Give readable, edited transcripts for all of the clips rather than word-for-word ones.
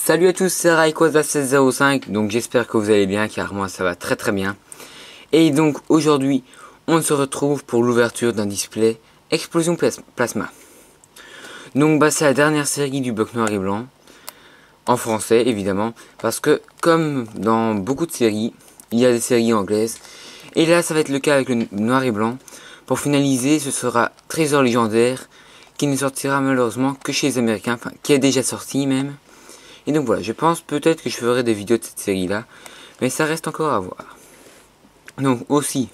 Salut à tous, c'est Rayquaza1605, donc j'espère que vous allez bien car moi ça va très bien. Et donc aujourd'hui, on se retrouve pour l'ouverture d'un display Explosion Plasma. Donc c'est la dernière série du bloc noir et blanc, en français évidemment, parce que comme dans beaucoup de séries, il y a des séries anglaises. Et là ça va être le cas avec le noir et blanc. Pour finaliser, ce sera Trésor légendaire, qui ne sortira malheureusement que chez les Américains, enfin qui est déjà sorti même. Et donc voilà, je pense peut-être que je ferai des vidéos de cette série là, mais ça reste encore à voir. Donc aussi,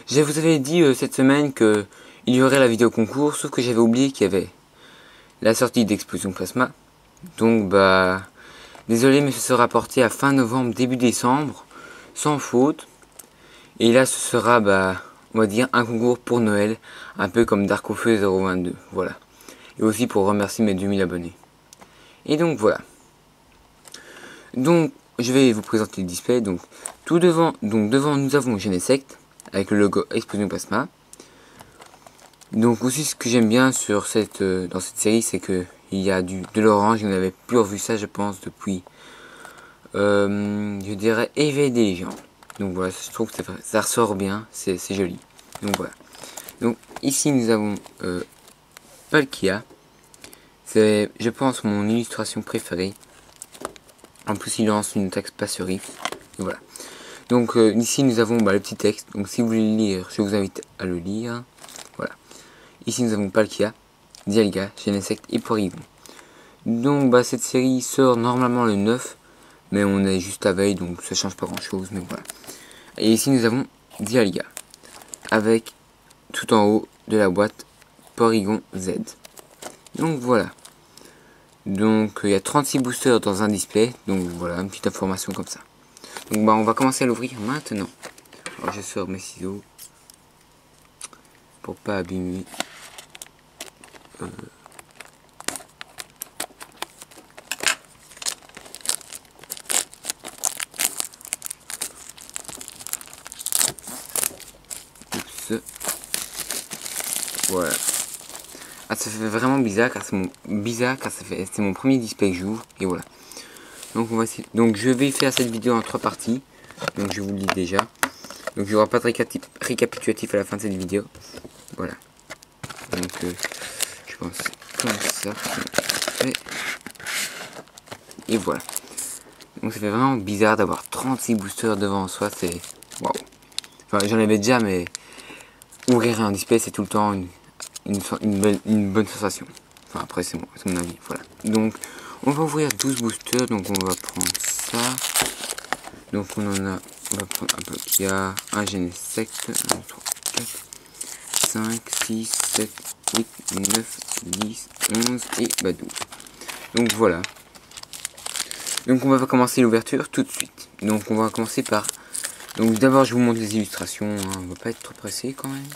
je vous avais dit cette semaine que il y aurait la vidéo concours, sauf que j'avais oublié qu'il y avait la sortie d'Explosion Plasma. Donc désolé, mais ce sera porté à fin novembre, début décembre, sans faute. Et là ce sera on va dire un concours pour Noël, un peu comme Darkofeu 022, voilà. Et aussi pour remercier mes 2000 abonnés. Et donc voilà. Donc je vais vous présenter le display. Donc devant nous avons Genesect avec le logo Explosion Plasma. Donc aussi ce que j'aime bien sur dans cette série, c'est que il y a de l'orange. On n'avait plus revu ça, je pense, depuis je dirais Éveil des légendes. Donc voilà, je trouve que ça ressort bien, c'est joli. Donc voilà. Donc ici nous avons Palkia. C'est, je pense, mon illustration préférée. En plus, il lance une attaque Passerif. Voilà. Donc ici, nous avons le petit texte. Donc si vous voulez le lire, je vous invite à le lire. Voilà. Ici, nous avons Palkia, Dialga, Genesect et Porygon. Donc cette série sort normalement le 9. Mais on est juste la veille, donc ça change pas grand chose. Mais voilà. Et ici, nous avons Dialga. Avec tout en haut de la boîte Porygon Z. Donc voilà. Donc il y a 36 boosters dans un display. Donc voilà, une petite information comme ça. Donc on va commencer à l'ouvrir maintenant. Alors je sors mes ciseaux pour pas abîmer. Oups. Voilà. Ah, ça fait vraiment bizarre car c'est mon premier display que j'ouvre et voilà. Donc on va essayer. Donc je vais faire cette vidéo en 3 parties. Donc je vous le dis déjà. Donc il n'y aura pas de récapitulatif à la fin de cette vidéo. Voilà. Donc je pense comme ça. Et voilà. Donc ça fait vraiment bizarre d'avoir 36 boosters devant soi. C'est waouh. Enfin j'en avais déjà, mais ouvrir un display c'est tout le temps une bonne sensation. Enfin après c'est mon avis. Voilà. Donc on va ouvrir 12 boosters. Donc on va prendre ça. Donc on va prendre un Palkia, un Genesect, 1, 2, 3, 4, 5, 6, 7, 8, 9, 10, 11 et 12. Donc voilà. Donc on va commencer l'ouverture tout de suite. Donc on va commencer par... Donc d'abord je vous montre les illustrations, hein. On va pas être trop pressé quand même.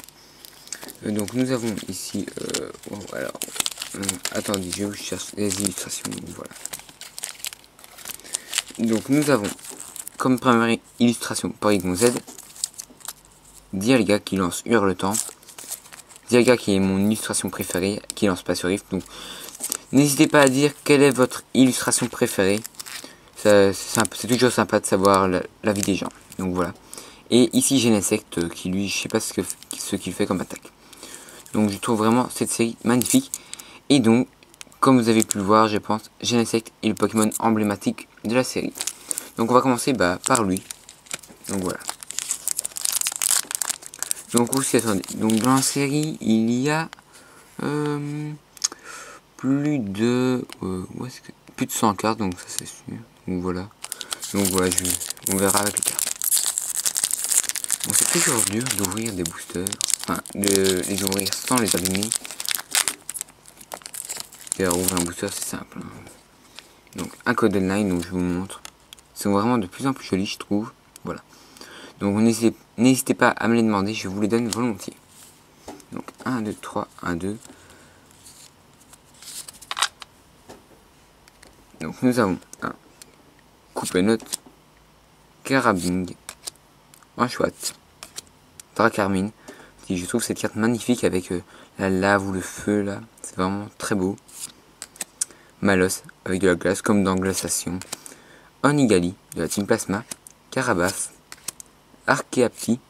Donc nous avons ici... alors... attendez, je vous cherche les illustrations. Donc voilà. Donc nous avons comme première illustration Porygon Z, Dialga qui lance Hurletemp, Dialga qui est mon illustration préférée, qui lance Passerif. Donc n'hésitez pas à dire quelle est votre illustration préférée. C'est toujours sympa de savoir l'avis des gens. Donc voilà. Et ici Genesect qui lui, je sais pas ce qu'il fait comme attaque. Donc je trouve vraiment cette série magnifique. Et donc, comme vous avez pu le voir, je pense, Genesect est le Pokémon emblématique de la série. Donc on va commencer par lui. Donc voilà. Donc aussi, attendez. Donc dans la série, il y a plus de plus de 100 cartes, donc ça c'est sûr. Donc voilà. On verra avec les cartes. Bon, c'est toujours dur d'ouvrir des boosters. Enfin, de les ouvrir sans les abîmer. Et alors, ouvrir un booster, c'est simple. Hein. Donc un code online, donc je vous montre. C'est vraiment de plus en plus joli, je trouve. Voilà. Donc n'hésitez pas à me les demander, je vous les donne volontiers. Donc 1, 2, 3, 1, 2. Donc nous avons un Coupenote, Carabing, Anchouette, Dracarmine. Je trouve cette carte magnifique avec la lave ou le feu là, c'est vraiment très beau. Malos avec de la glace comme dans Glaciation, Onigali de la Team Plasma, Carabas, Archeapti,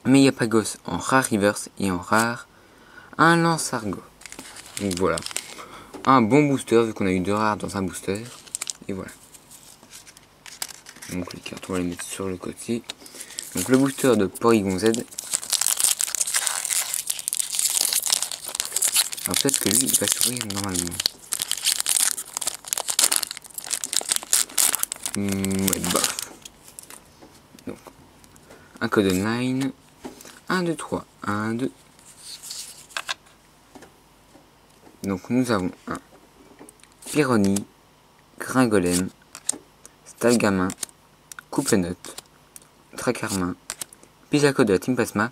Megapagos en rare reverse et en rare un Lance-Argot. Donc voilà, un bon booster vu qu'on a eu 2 rares dans un booster. Et voilà. Donc les cartes on va les mettre sur le côté. Donc le booster de Porygon Z. Alors peut-être que lui il va s'ouvrir normalement. Ouais, bof. Donc un code online. 1, 2, 3. 1, 2. Donc nous avons un Pyroni, Gringolem, Stalgamin, Coupenote, Dracarmin, Pijaco de la Team Plasma.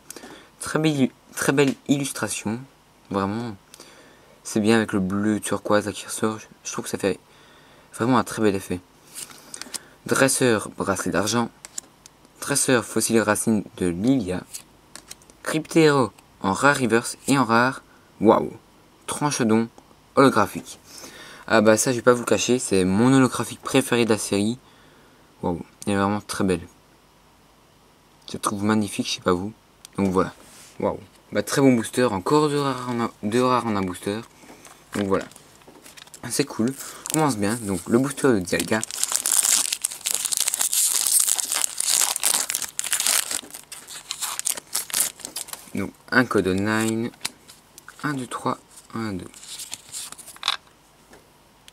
Très belle illustration. Vraiment, c'est bien avec le bleu turquoise là qui ressort. Je trouve que ça fait vraiment un très bel effet. Dresseur, bracelet d'argent. Dresseur, fossile racine de Lilia. Cryptéro en rare reverse et en rare. Waouh! Tranchedon holographique. Ah bah ça je vais pas vous le cacher, c'est mon holographique préféré de la série. Waouh, elle est vraiment très belle. Je la trouve magnifique, je sais pas vous. Donc voilà. Waouh. Bah très bon booster, encore 2 rares en un booster. Donc voilà. C'est cool. On commence bien. Donc le booster de Dialga. Donc un code online. 1, 2, 3, 1, 2.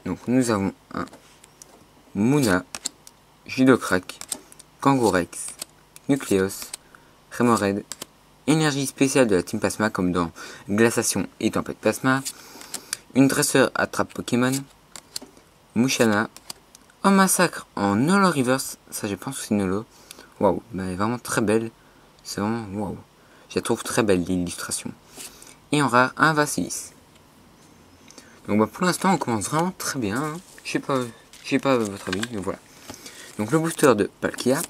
Donc nous avons un Muna, Judocrack, Kangourex, Nucleos, Remoraid, énergie spéciale de la Team Plasma comme dans Glaciation et Tempête Plasma, une dresseur attrape Pokémon, Mushana, un massacre en Holo Reverse, ça je pense que c'est une Holo. Waouh, elle est vraiment très belle, c'est vraiment waouh, je la trouve très belle l'illustration. Et en rare, un Vassilis. Donc bah pour l'instant on commence vraiment très bien, hein. Je sais pas votre avis, donc voilà. Donc le booster de Palkia.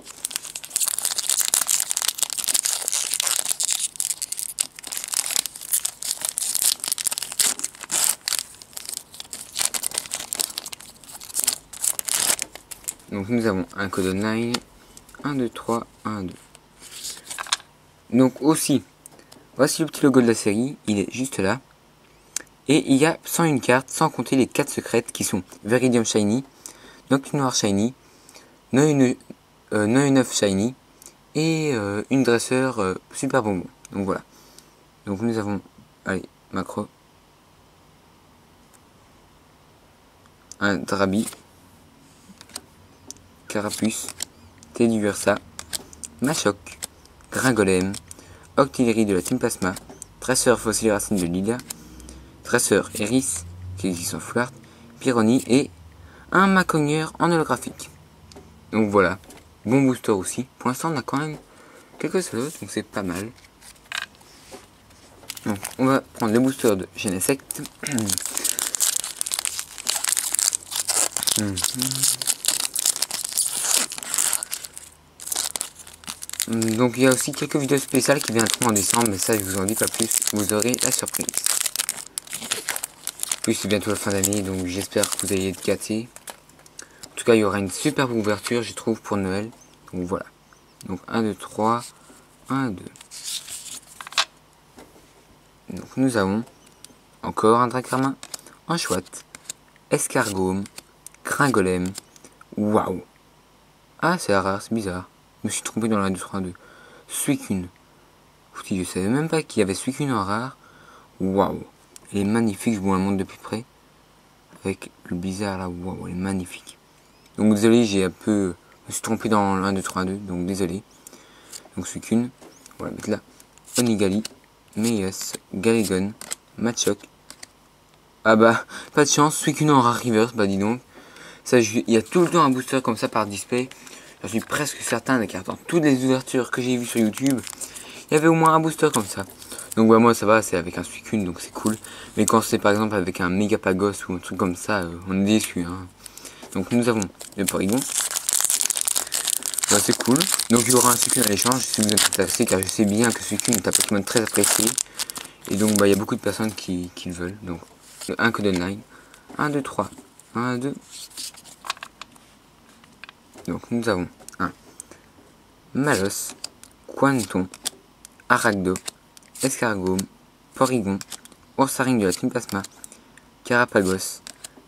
Donc nous avons un code online. 1, 2, 3, 1, 2. Donc aussi, voici le petit logo de la série, il est juste là. Et il y a 101 cartes, sans compter les 4 secrètes qui sont Viridium Shiny, Noctinoir Shiny, No Enough Shiny et une dresseur super bonbon. Donc voilà. Donc nous avons, allez, macro, un Drabi, Carapuce, Teddiursa, Machoc, Gringolem, Octillerie de la Team Plasma, Dresseur Fossile Racine de Lilia, Dresseur Eris, qui existe en Flart, Pyroni et un Macogneur en holographique. Donc voilà, bon booster aussi. Pour l'instant, on a quand même quelques slots, donc c'est pas mal. Donc on va prendre les boosters de Genesect. Donc il y a aussi quelques vidéos spéciales qui viendront en décembre, mais ça je vous en dis pas plus, vous aurez la surprise. Puis c'est bientôt la fin d'année, donc j'espère que vous allez être gâtés. En tout cas il y aura une superbe ouverture je trouve pour Noël. Donc voilà. Donc 1, 2, 3, 1, 2. Donc nous avons encore un Dracarmin, un Chouette, Escargome, Gringolem. Waouh. Ah c'est rare, c'est bizarre. Je me suis trompé dans la 232. Suicune. Je savais même pas qu'il y avait Suicune en rare. Waouh. Elle est magnifique, je vous la montre de plus près. Avec le bizarre là, waouh, elle est magnifique. Donc désolé, j'ai un peu... Je me suis trompé dans le 1, 2, 3, 2, donc désolé. Donc Suicune, on va mettre là. Onigali, Meius, Galagon, Machoc. Ah bah, pas de chance, Suicune en rare reverse, bah dis donc. Ça, il y a tout le temps un booster comme ça par display. Je suis presque certain, écartant toutes les ouvertures que j'ai vues sur YouTube, il y avait au moins un booster comme ça. Donc bah, moi ça va, c'est avec un Suicune, donc c'est cool. Mais quand c'est par exemple avec un Megapagos ou un truc comme ça, on est déçu. Hein. Donc nous avons le Porygon, Bah, c'est cool. Donc il y aura un Suicune à l'échange si vous êtes intéressé, car je sais bien que Suicune est un Pokémon très apprécié. Et donc bah il y a beaucoup de personnes qui le veulent. Donc un code online. 1, 2, 3. 1, 2. Donc nous avons un Malos, Quanton, Aragdo, Escargome, Porygon, Ursaring de la Team Plasma, Carapagos,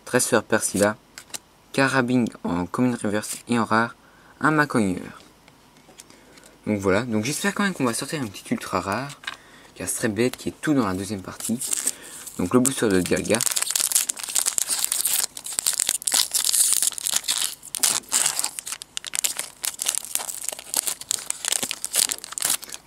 Dresseur Persilla, Carabing en Common Reverse et en rare, un Macogneur. Donc voilà, donc j'espère quand même qu'on va sortir un petit ultra rare, car c'est très bête qui est tout dans la deuxième partie. Donc le booster de Dialga.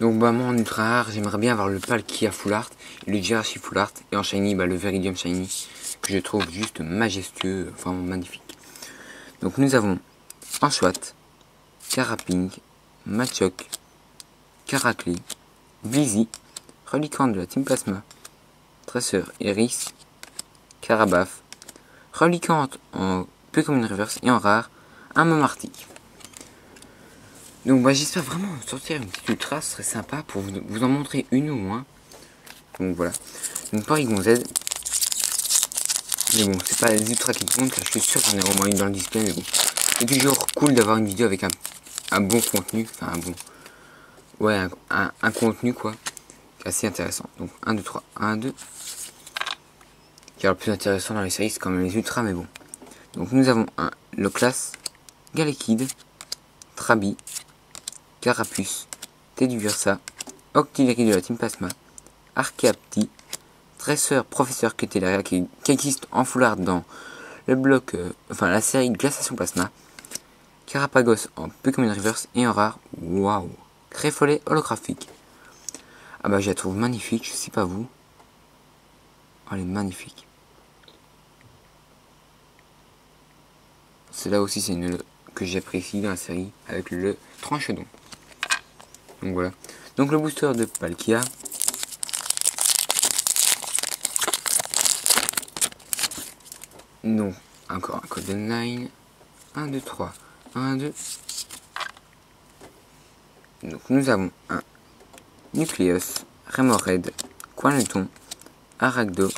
Donc bah moi en ultra rare, j'aimerais bien avoir le Palkia Full Art, et le Jirachi Full Art, et en Shiny, bah, le Viridium Shiny, que je trouve juste majestueux, enfin magnifique. Donc nous avons Anchoat, Caraping, Machoke, Caracle, Blizzy, Reliquant de la Team Plasma, Dresseur Eris, Carabaf, Reliquante en Pokémon Reverse et en rare, un Momartic. Donc bah, j'espère vraiment sortir une petite ultra, ce serait sympa pour vous en montrer une au moins. Donc voilà. Donc Porygon Z. Mais bon, c'est pas les ultras qui comptent, car je suis sûr qu'il y en a au moins une dans le display, mais bon. C'est toujours cool d'avoir une vidéo avec un bon contenu, enfin un bon... Ouais, un contenu quoi, assez intéressant. Donc 1, 2, 3, 1, 2. Car le plus intéressant dans les séries, c'est quand même les ultras, mais bon. Donc nous avons un Loclas, Galekid, Trabi, Carapuce, Teddiursa, Octillery de la Team Plasma, Archeapti, Dresseur Professeur Ketelaria qui existe en full art dans le bloc, enfin la série Glaciation Plasma, Carapagos en Pokémon Reverse et en rare, waouh, Créfollet holographique. Ah bah je la trouve magnifique, je sais pas vous. Oh, elle est magnifique. Celle-là aussi c'est une que j'apprécie dans la série avec le Tranchedon. Donc voilà. Donc le booster de Palkia. Donc encore un code online. 1, 2, 3. 1, 2. Donc nous avons un Nucleus, Remoraid, Quanton, Aragdo,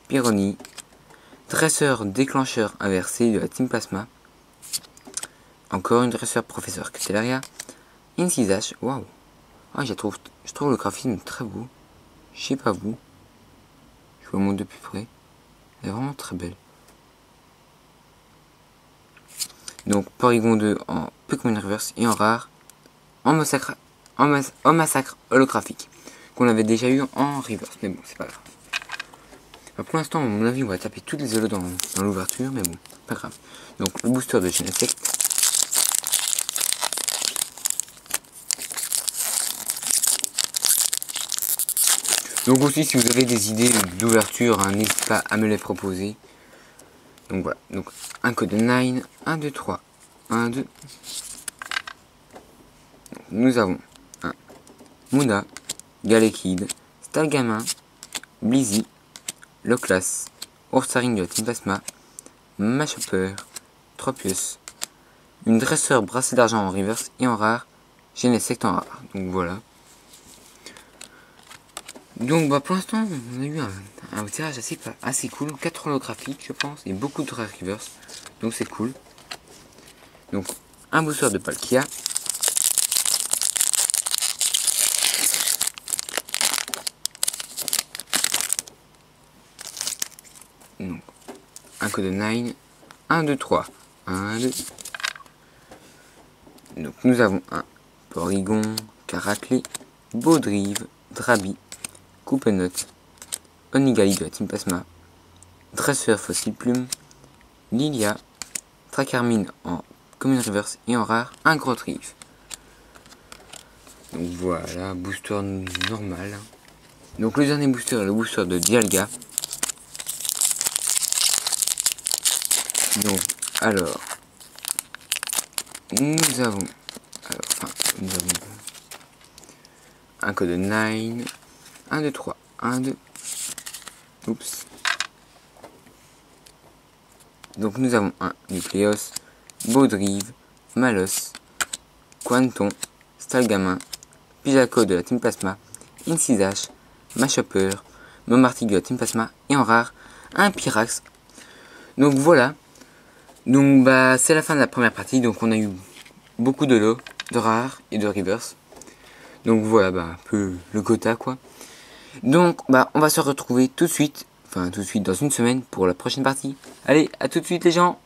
Pyroni, Dresseur déclencheur inversé de la Team Plasma. Encore une dresseur professeur Ketelaria. Incisash, waouh. Ah, je trouve le graphisme très beau. Je sais pas vous. Je vous le montre de plus près. Elle est vraiment très belle. Donc Porygon 2 en Pokémon Reverse et en rare. En massacre holographique. Qu'on avait déjà eu en Reverse. Mais bon, c'est pas grave. Enfin, pour l'instant, à mon avis, on va taper toutes les holos dans l'ouverture. Mais bon, pas grave. Donc le booster de Genesect. Donc aussi, si vous avez des idées d'ouverture, hein, n'hésitez pas à me les proposer. Donc voilà, donc un code 9, 1, 2, 3, 1, 2. Donc, nous avons un Muna, Galekid, Stargamin, Blizzy, Loclas, Ursaring de la Team Plasma, Machopper, Tropius, une dresseur bracelet d'argent en reverse et en rare, Genesect en rare. Donc voilà. Donc bah pour l'instant on a eu un tirage assez cool, 4 holographiques je pense, et beaucoup de rares reverse, donc c'est cool. Donc un booster de Palkia. Donc un code 9, 1, 2, 3, 1, 2. Donc nous avons un Porygon, Caracle, Baudrive, Drabi, Coupenut, Onigali de la Team Plasma, Dresseur Fossile Plume, Lilia, Tracarmine en Common Reverse et en rare, un Grottrive. Donc voilà, booster normal. Donc le dernier booster est le booster de Dialga. Donc alors, nous avons un code 9, 1, 2, 3, 1, 2. Oups. Donc nous avons un Nucleus, Baudrive, Malos, Quanton, Stalgamin, Pijaco de la Team Plasma, Incisash, Mashopper, Momartig de la Team Plasma et en rare un Pyrax. Donc voilà. Donc bah c'est la fin de la première partie. Donc on a eu beaucoup de lots, de rares et de reverse. Donc voilà bah un peu le quota quoi. Donc bah on va se retrouver tout de suite. Enfin tout de suite dans une semaine pour la prochaine partie. Allez à tout de suite les gens.